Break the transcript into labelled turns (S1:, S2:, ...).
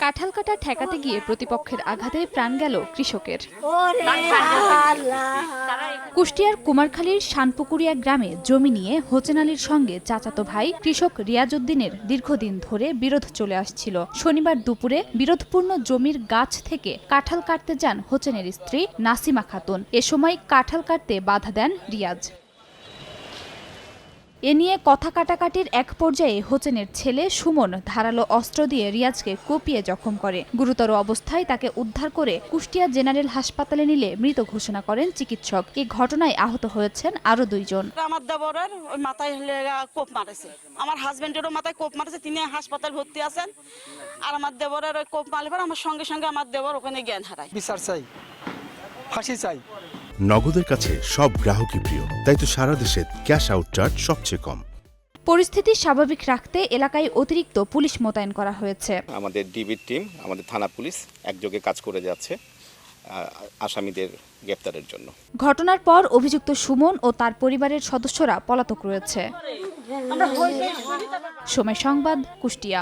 S1: কাঁঠাল কাটা ঠেকাতে গিয়ে প্রতিপক্ষের আঘাতে প্রাণ গেল কৃষকের। কুষ্টিয়ার কুমারখালীর শানপুকুরিয়া গ্রামে জমি নিয়ে হোসেন আলীর সঙ্গে চাচাতো ভাই কৃষক রিয়াজ উদ্দিনের দীর্ঘদিন ধরে বিরোধ চলে আসছিল। শনিবার দুপুরে বিরোধপূর্ণ জমির গাছ থেকে কাঁঠাল কাটতে যান হোসেনের স্ত্রী নাসিমা খাতুন। এ সময় কাঁঠাল কাটতে বাধা দেন রিয়াজ। এ নিয়ে কথা কাটাকাটির এক পর্যায়ে হোসেনের ছেলে সুমন ধারালো অস্ত্র দিয়ে রিয়াজকে কুপিয়ে জখম করে। গুরুতর অবস্থায় তাকে উদ্ধার করে কুষ্টিয়া জেনারেল হাসপাতালে নিলে মৃত ঘোষণা করেন চিকিৎসক। এই ঘটনায় আহত হয়েছেন আরো 2 জন।
S2: আমার দেবরের ওই মাথায় কোপ মারেছে, আমার হাজবেন্ডেরও মাথায় কোপ মারেছে, তিনি হাসপাতাল ভর্তি আছেন। আর আমার দেবরের ওই কোপ মারলে পর আমার সঙ্গে সঙ্গে আমার দেবর ওখানে জ্ঞান হারায়।
S3: বিচার চাই, ফাঁসি চাই।
S4: নগদের কাছে সব গ্রাহকই প্রিয়, তাই তো সারা দেশে ক্যাশ আউট চার্জ সবচেয়ে কম।
S1: পরিস্থিতি স্বাভাবিক রাখতে এলাকায় অতিরিক্ত পুলিশ মোতায়েন করা হয়েছে।
S5: আমাদের ডিবির টিম, আমাদের থানা পুলিশ একযোগে কাজ করে যাচ্ছে আসামিদের গ্রেপ্তারের জন্য।
S1: ঘটনার পর অভিযুক্ত সুমন ও তার পরিবারের সদস্যরা পলাতক রয়েছে। সময় সংবাদ, কুষ্টিয়া।